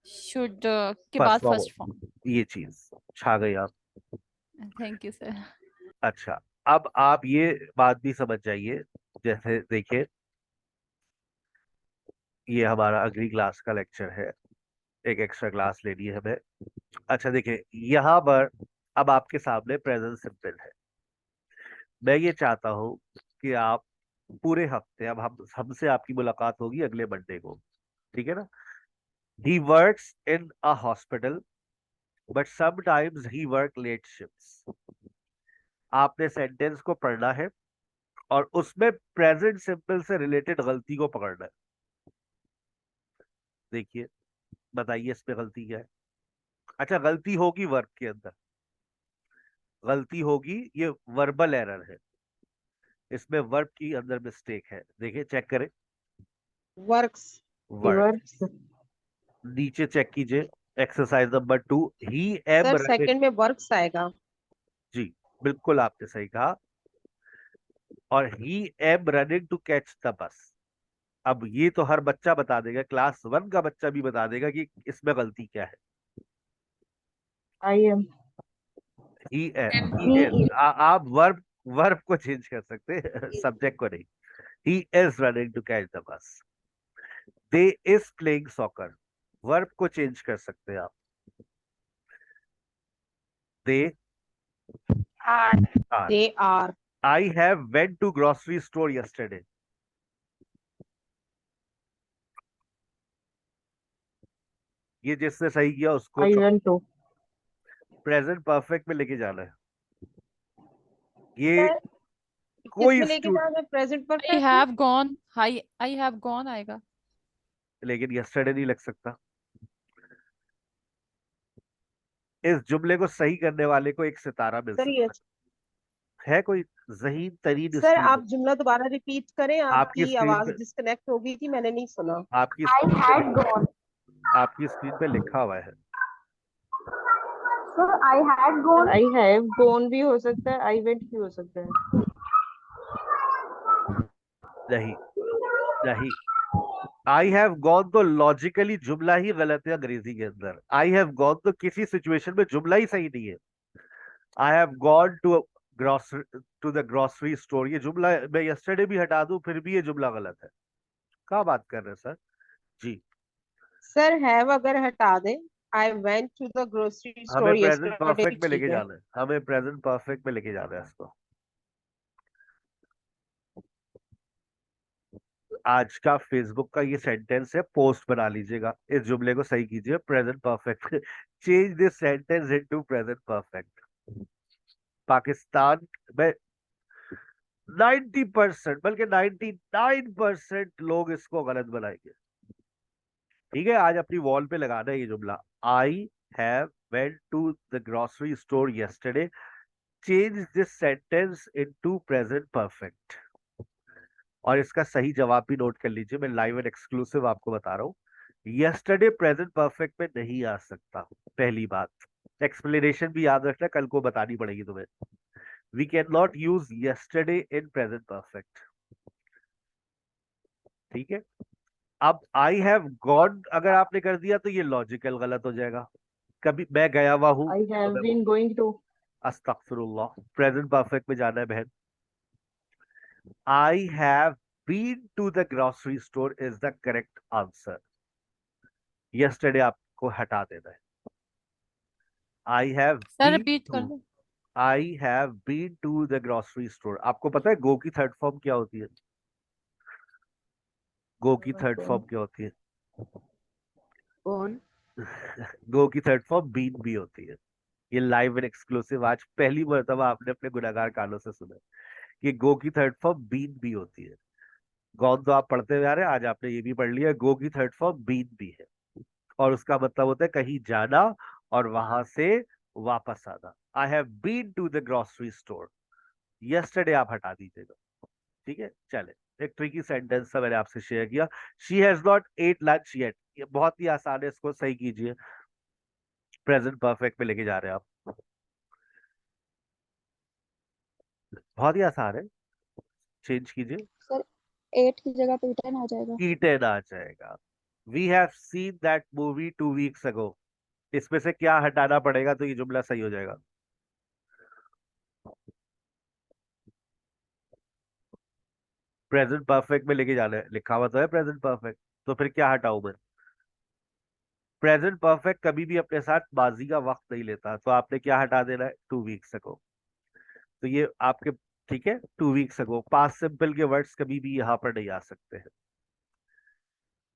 शुड के फर्स्ट बाद फॉर्म, फर्स्ट फॉर्म। ये चीज छा गई आप। Thank you sir. अच्छा, अब आप ये बात भी समझ जाइए, जैसे देखिए ये हमारा अगली क्लास का लेक्चर है, एक एक्स्ट्रा क्लास लेनी है हमें। अच्छा देखिए, यहाँ पर अब आपके सामने प्रेजेंट सिंपल है। मैं ये चाहता हूँ कि आप पूरे हफ्ते, अब हम हमसे आपकी मुलाकात होगी अगले मंडे को, ठीक है ना? He works in a hospital but sometimes he work late shifts. आपने सेंटेंस को पढ़ना है और उसमें प्रेजेंट सिंपल से रिलेटेड गलती को पकड़ना है। देखिए, बताइए इसमें गलती क्या है। अच्छा, गलती होगी वर्क के अंदर, गलती होगी, ये वर्बल एरर है, इसमें वर्ब की अंदर मिस्टेक है। देखिए चेक करें, वर्क्स। Work, works. नीचे चेक कीजिए, exercise number 2, he am sir running. Second में वर्क्स आएगा। जी बिल्कुल आपने सही कहा, और he am running to catch the bus. अब ये तो हर बच्चा बता देगा, क्लास 1 का बच्चा भी बता देगा कि इसमें गलती क्या है। I am. आप वर्ब को चेंज कर सकते हैं, सब्जेक्ट को नहीं। He is running to catch the bus. They is playing soccer, verb को चेंज कर सकते हैं आप। They are. they are I have went to grocery store yesterday. ये जिसने सही किया उसको I went to present perfect में लेके जाना है। ये सर कोई किसमें लेके जाना है प्रेजेंट आई परफेक्ट में have gone, I have gone आएगा। लेकिन यस्टरडे नहीं लग सकता। इस जुमले को सही करने वाले को एक सितारा मिल सर सकता ये है कोई जहीन तरीन सर स्टूडेंट। आप जुमला दोबारा रिपीट करें, आपकी आपकी स्क्रीन आवाज पे डिस्कनेक्ट हो गई थी, मैंने नहीं सुना। आपकी स्क्रीन पे आपकी स्क्रीन पे लिखा हुआ है। Sir I had gone, I have gone भी हो सकता है, आई वेंट भी हो सकता है। नहीं नहीं, आई हैव गॉन तो लॉजिकली जुमला ही गलत है अंग्रेजी के अंदर। आई हैव गॉन तो किसी सिचुएशन में जुमला ही सही नहीं है। I have gone to the grocery store, ये जुमला मैं यस्टरडे भी हटा दूं फिर भी ये जुमला गलत है। क्या बात कर रहे हैं सर जी। सर हैव अगर हटा दें, I went to the grocery हमें स्टोर प्रेजेंट यस्टरडे भी परफेक्ट में ठीक लेके है। जाना है, हमें प्रेजेंट परफेक्ट में लेके जाना है इसको। आज का फेसबुक का ये सेंटेंस है, पोस्ट बना लीजिएगा, इस जुमले को सही कीजिए, present perfect. Change this sentence into present perfect. Pakistan में 90% बल्कि 99% लोग इसको गलत बनाएंगे। ठीक है, आज अपनी वॉल पे लगाना है ये जुमला। I have went to the grocery store yesterday, change this sentence into present perfect. और इसका सही जवाब भी नोट कर लीजिए, मैं लाइव एंड एक्सक्लूसिव आपको बता रहा हूँ। यस्टरडे प्रेजेंट परफेक्ट में नहीं आ सकता, पहली बात। एक्सप्लेनेशन भी याद रखना, कल को बतानी पड़ेगी तुम्हें। We can not use yesterday in present perfect. ठीक है, अब आई हैव गॉन अगर आपने कर दिया तो ये लॉजिकल गलत हो जाएगा। कभी मैं गया हुआ हूं आई तो हैव मैं बीन गोइंग टू, अस्तगफिरुल्लाह, प्रेजेंट परफेक्ट में जाना है बहन। I have been to the grocery store is the correct answer. Yesterday आपको हटा देना है। I have sir been repeat कर टू लो। I have been to the grocery store. आपको पता है गो की थर्ड फॉर्म क्या होती है? गो की थर्ड फॉर्म क्या होती है? कौन? गो की थर्ड फॉर्म बीन भी होती है। ये लाइव एंड एक्सक्लूसिव आज पहली मर्तबा आपने अपने गुनाहगार कानों से सुना है कि गो की थर्ड फॉर्म बीन भी होती है। गॉन तो आप पढ़ते हुए आ रहे हैं, आज आपने ये भी पढ़ लिया, गो की थर्ड फॉर्म बीन भी है। और उसका मतलब होता है कहीं जाना और वहां से वापस आना। I have been to the grocery store, yesterday आप हटा दीजिएगा। ठीक है, चले। एक ट्रिकी सेंटेंस था, मैंने आपसे शेयर किया। She has not at lunch yet, ये बहुत ही आसान है, इसको सही कीजिए। प्रेजेंट परफेक्ट में लेके जा रहे हैं आप, बहुत ही आसान है, चेंज कीजिए। सर 8 की जगह पे 10 आ जाएगा। ईटन आ जाएगा। We have seen that movie 2 weeks ago, इसमें से क्या हटाना पड़ेगा तो ये जुमला सही हो जाएगा? प्रेजेंट परफेक्ट में लेके जाना है, लिखा हुआ तो है प्रेजेंट परफेक्ट, तो फिर क्या हटाऊं मैं? प्रेजेंट परफेक्ट कभी भी अपने साथ माजी का वक्त नहीं लेता, तो आपने क्या हटा देना है? 2 वीक्स अगो। तो ये आपके, ठीक है, 2 वीक्स अगो। पास्ट सिंपल के वर्ड्स कभी भी यहाँ पर नहीं आ सकते हैं।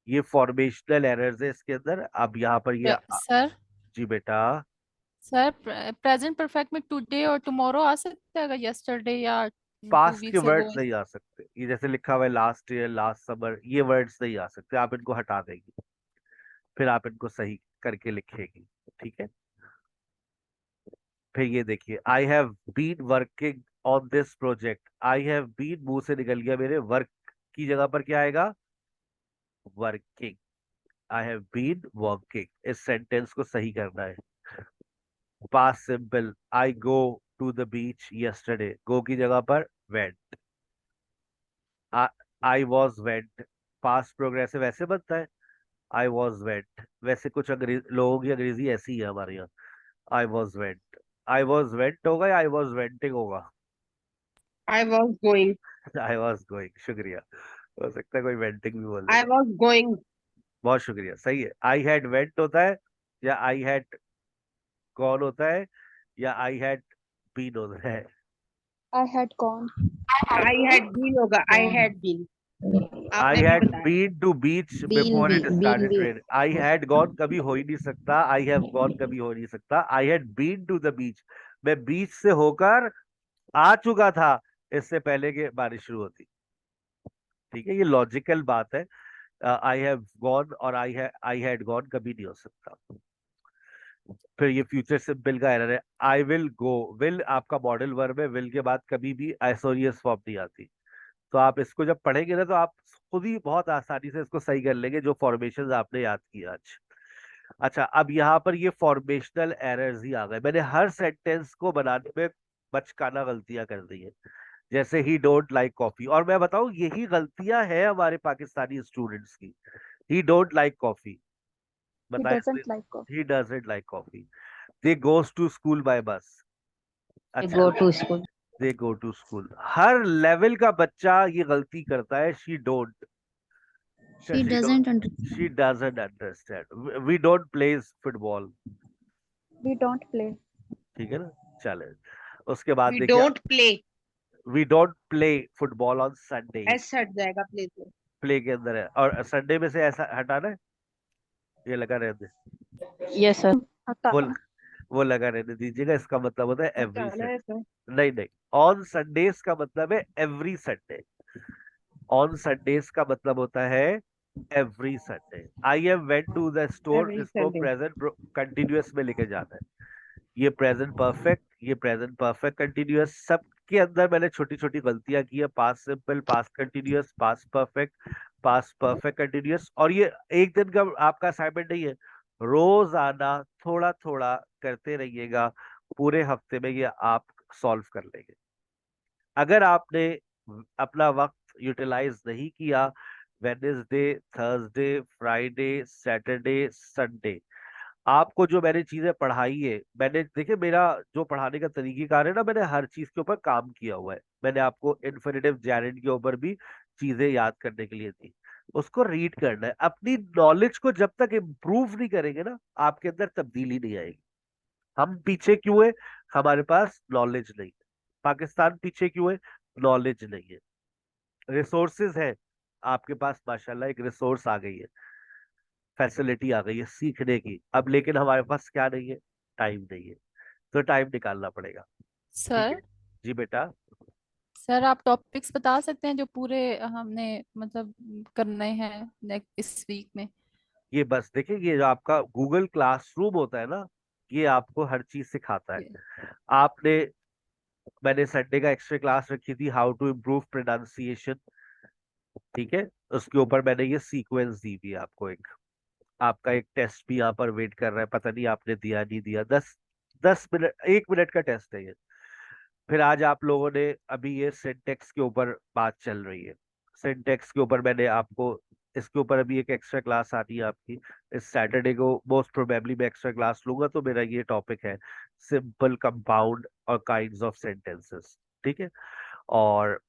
ये फॉर्मेशनल एरर्स है इसके अंदर। अब यहाँ पर ये सर जी बेटा, सर प्रेजेंट परफेक्ट में टुडे और टुमारो आ सकता है, यस्टरडे या टू पास्ट के वीक्स अगो। वर्ड्स नहीं आ सकते। ये जैसे लिखा हुआ है लास्ट ईयर, लास्ट समर, ये वर्ड्स नहीं आ सकते, आप इनको हटा देंगे, फिर आप इनको सही करके लिखेंगे। ठीक है, फिर ये देखिए, I have been working on this project. I have been मुंह से निकल गया मेरे, वर्क की जगह पर क्या आएगा? Working. I have been working, इस सेंटेंस को सही करना है। Past simple, I go to the beach yesterday, go की जगह पर went. I was went, past progressive ऐसे बनता है, आई वॉज वेंट। वैसे कुछ अंग्रेज लोगों की अंग्रेजी ऐसी है हमारे यहाँ, आई was went. I was went होगा या आई वॉज वेंटिंग होगा? I was going. I was going, शुक्रिया। हो सकता है कोई वेंटिंग भी बोल I देगा। was going. बहुत शुक्रिया, सही है। आई हैड वेंट होता है, या आई हैड गॉन होता है, या आई हैड बीन होता है? I had gone. I had been होगा. I had been. आई आपने भी हैड बताया। Been to beach before it started rain. I had gone कभी हो ही नहीं सकता, आई हैव गॉन कभी हो नहीं सकता। I had been to the beach, मैं बीच से होकर आ चुका था इससे पहले कि बारिश शुरू होती। ठीक है, ये लॉजिकल बात है। आई हैव गॉन और आई हैड गॉन कभी नहीं हो सकता। फिर ये फ्यूचर सिंपल का एरर है। आई विल गो, विल आपका मॉडल वर्ब है, विल के बाद कभी भी एसोरियस फॉर्म नहीं आती। तो आप इसको जब पढ़ेंगे ना, तो आप खुद ही बहुत आसानी से इसको सही कर लेंगे, जो फॉर्मेशन आपने याद किया आज। अच्छा, अब यहाँ पर ये फॉर्मेशनल एरर्स ही आ गए। मैंने हर सेंटेंस को बनाने में बचकाना गलतियां कर दी है। जैसे ही डोंट लाइक कॉफी, और मैं बताऊं यही गलतियां हैं हमारे पाकिस्तानी स्टूडेंट्स की। He don't like coffee, He बताया। doesn't like coffee. He doesn't like coffee. They goes to school by bus. अच्छा, go to school. They go to school. हर लेवल का बच्चा ये गलती करता है। She don't, She doesn't understand. She doesn't understand. We don't play football. We don't play. ठीक है ना, चले। उसके बाद We देखिए, don't play. We don't play football on Sunday. S हट जाएगा play से। प्ले के अंदर है, और संडे में से ऐसा हटाना है, ये लगा रहने Yes, sir. वो हटाना। वो लगा रहने दीजिएगा। इसका मतलब होता है एवरी हटाना है संडे। सर। नहीं नहीं, ऑन संडेज का मतलब है एवरी संडे। ऑन संडेज का मतलब होता है every Sunday. I have went to the store, Every इसको Sunday. प्रेजेंट कंटिन्यूअस में लेके जाना है। ये प्रेजेंट परफेक्ट, ये प्रेजेंट परफेक्ट कंटिन्यूअस, सबके अंदर मैंने छोटी छोटी गलतियां की है। Past simple, past continuous, past perfect, past perfect continuous. और ये एक दिन का आपका असाइनमेंट नहीं है, रोजाना थोड़ा थोड़ा करते रहिएगा। पूरे हफ्ते में ये आप सॉल्व कर लेंगे। अगर आपने अपना वक्त यूटिलाइज नहीं किया, Wednesday, Thursday, Friday, Saturday, Sunday, आपको जो मैंने चीजें पढ़ाई है, मैंने देखिए मेरा जो पढ़ाने का तरीकेकार है ना, मैंने हर चीज के ऊपर काम किया हुआ है। मैंने आपको इन्फिनिटिव जैरेंट के ऊपर भी चीजें याद करने के लिए दी। उसको रीड करना है। अपनी नॉलेज को जब तक इम्प्रूव नहीं करेंगे ना, आपके अंदर तब्दीली नहीं आएगी। हम पीछे क्यों है? हमारे पास नॉलेज नहीं है। पाकिस्तान पीछे क्यों है? नॉलेज नहीं है। रिसोर्सेज है आपके पास, माशाल्लाह एक रिसोर्स आ गई है, फैसिलिटी आ गई है सीखने की अब, लेकिन हमारे पास क्या नहीं है? टाइम नहीं है। तो टाइम निकालना पड़ेगा। ठीक है सर, जी बेटा। सर आप टॉपिक्स बता सकते हैं जो पूरे हमने मतलब करने हैं नेक्स्ट इस वीक में? ये बस देखिए, ये जो आपका गूगल क्लासरूम होता है ना, ये आपको हर चीज सिखाता है। आपने, मैंने संडे का एक्स्ट्रा क्लास रखी थी, हाउ टू इम्प्रूव प्रोनाउंसिएशन। ठीक है, उसके ऊपर मैंने ये सीक्वेंस दी थी आपको। एक आपका एक टेस्ट भी यहाँ पर वेट कर रहा है, पता नहीं आपने दिया नहीं दिया। 10 10 मिनट, 1 मिनट का टेस्ट है ये। फिर आज आप लोगों ने अभी ये सिंटेक्स के ऊपर बात चल रही है। सिंटेक्स के ऊपर मैंने आपको, इसके ऊपर अभी एक एक्स्ट्रा क्लास आती है आपकी इस सैटरडे को। मोस्ट प्रोबेबली मैं एक्स्ट्रा क्लास लूंगा, तो मेरा ये टॉपिक है सिंपल, कंपाउंड और काइंड्स ऑफ सेंटेंसेस। ठीक है, और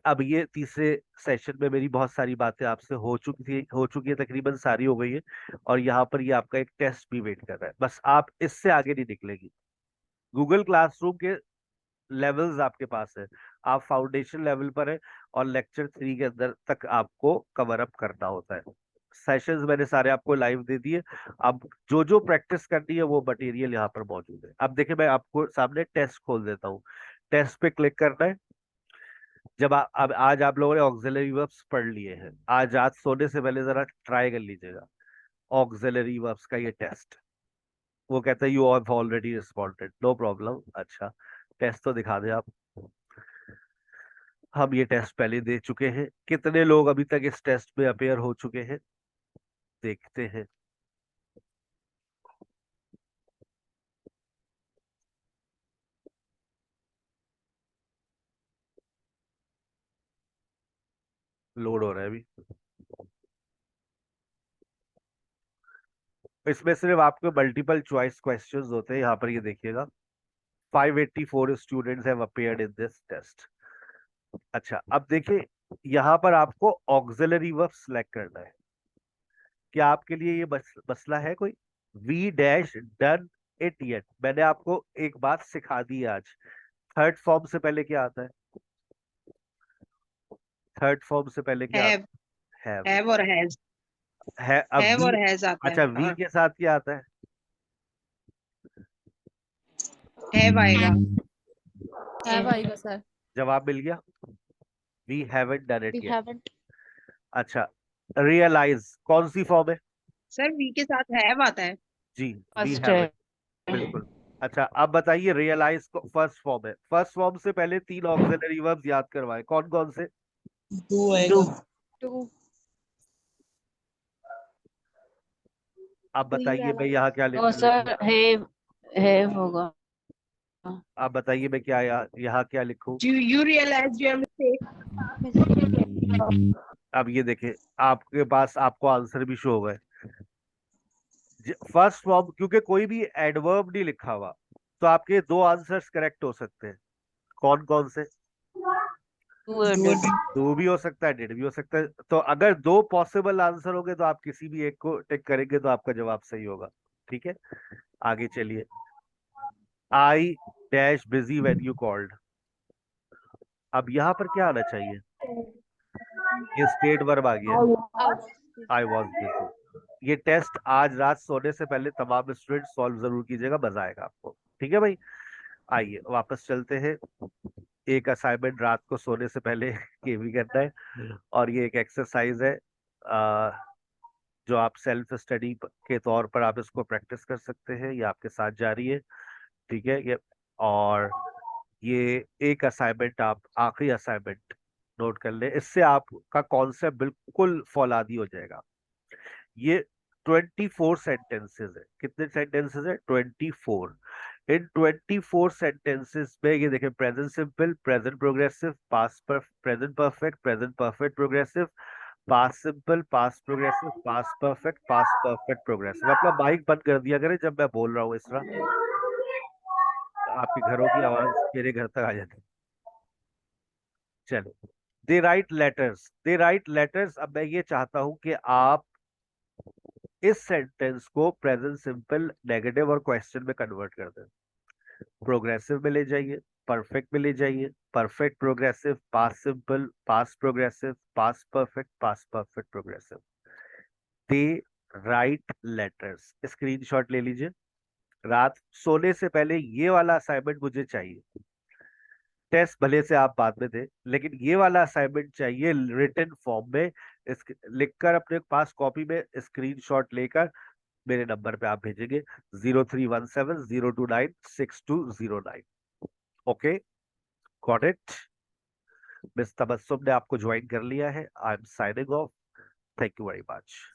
अब ये तीसरे सेशन में मेरी बहुत सारी बातें आपसे हो चुकी है, तकरीबन सारी हो गई है। और यहाँ पर ये आपका एक टेस्ट भी वेट कर रहा है, बस आप इससे आगे नहीं निकलेगी। गूगल क्लासरूम के लेवल्स आपके पास है, आप फाउंडेशन लेवल पर है, और लेक्चर 3 के अंदर तक आपको कवर अप करना होता है। सेशंस मैंने सारे आपको लाइव दे दिए। अब जो जो प्रैक्टिस करनी है वो मटेरियल यहाँ पर मौजूद है। अब देखिए, मैं आपको सामने टेस्ट खोल देता हूँ। टेस्ट पे क्लिक करना है। जब अब आज आप लोगों ने ऑक्सिलरी वर्ब्स पढ़ लिए हैं, आज रात सोने से पहले जरा ट्राई कर लीजिएगा ऑक्सिलरी वर्ब्स का ये टेस्ट। वो कहता है you have already responded, no problem. अच्छा, टेस्ट तो दिखा दे आप। हम ये टेस्ट पहले दे चुके हैं। कितने लोग अभी तक इस टेस्ट में अपेयर हो चुके हैं, देखते हैं। लोड हो रहा है अभी। इसमें सिर्फ आपके मल्टीपल चॉइस क्वेश्चंस होते हैं, यहाँ पर ये देखिएगा। 584 students have appeared in this test. अच्छा, अब देखिए यहाँ पर आपको ऑक्सिलरी वर्ब सिलेक्ट करना है। क्या आपके लिए ये मसला है कोई? We dash done it yet, मैंने आपको एक बात सिखा दी आज। थर्ड फॉर्म से पहले क्या आता है? थर्ड फॉर्म से पहले क्या हैव आता है? हैव और हैज है। अब हैव वी, और हैज आता अच्छा है। वी के साथ क्या आता है? हैव आएगा। हैव आएगा सर। जवाब मिल गया, we haven't done it We yet. haven't. अच्छा, रियलाइज कौन सी फॉर्म है? सर वी के साथ हैव आता है। जी, वी फर्स्ट हैव है। इट, बिल्कुल। अच्छा, अब बताइए रियलाइज को फर्स्ट फॉर्म है। फर्स्ट फॉर्म से पहले 3 ऑक्सिलरी वर्ब्स याद करवाए, कौन कौन से? To आप बताइए मैं यहाँ क्या realize. सर हैव होगा। आप बताइए मैं क्या यहाँ क्या लिखूं? You realize your mistake. अब ये देखिए आपके पास आपको आंसर भी शो होगा। फर्स्ट फॉर्म, क्योंकि कोई भी एडवर्ब नहीं लिखा हुआ, तो आपके 2 आंसर्स करेक्ट हो सकते हैं। कौन कौन से? डू भी हो सकता है, डिड भी हो सकता है। तो अगर 2 पॉसिबल आंसर होंगे तो आप किसी भी एक को टिक करेंगे तो आपका जवाब सही होगा। ठीक है, आगे चलिए। I dash busy when you called, अब यहाँ पर क्या आना चाहिए? ये स्टेट वर्ब आ गया, आई वॉज बिजी। ये टेस्ट आज रात सोने से पहले तमाम स्टूडेंट सॉल्व जरूर कीजिएगा, मजा आएगा आपको। ठीक है भाई, आइए वापस चलते हैं। एक असाइनमेंट रात को सोने से पहले ये भी करना है, और ये एक एक्सरसाइज है जो आप सेल्फ स्टडी के तौर पर आप इसको प्रैक्टिस कर सकते हैं, ये आपके साथ जारी है। ठीक है, ये और ये एक असाइनमेंट आप आखिरी असाइनमेंट नोट कर ले, इससे आपका कॉन्सेप्ट बिल्कुल फौलादी हो जाएगा। ये 24 सेंटेंसेस है। कितने सेंटेंसेस है? 24। इन 24 सेंटेंसेस में ये देखें, present simple, present progressive, past present perfect, present perfect progressive, past simple, past progressive, past perfect progressive. अपना माइक बंद कर दिया करें जब मैं बोल रहा हूँ, इस तरह आपके घरों की आवाज मेरे घर तक आ जाती है। चलो, दे राइट लेटर्स। अब मैं ये चाहता हूं कि आप इस सेंटेंस को प्रेजेंट सिंपल, नेगेटिव और क्वेश्चन में कन्वर्ट कर दें। प्रोग्रेसिव में ले जाइए, परफेक्ट में ले जाइए, perfect progressive, past simple, past progressive, past perfect progressive. They write letters, screenshot ले लीजिए। रात सोने से पहले ये वाला असाइनमेंट मुझे चाहिए। टेस्ट भले से आप बाद में दें, लेकिन ये वाला असाइनमेंट चाहिए रिटन फॉर्म में। लिखकर अपने पास कॉपी में स्क्रीनशॉट लेकर मेरे नंबर पे आप भेजेंगे 03170296 okay, got it. Miss Tabassum ने आपको ज्वाइन कर लिया है। I am signing off. Thank you very much.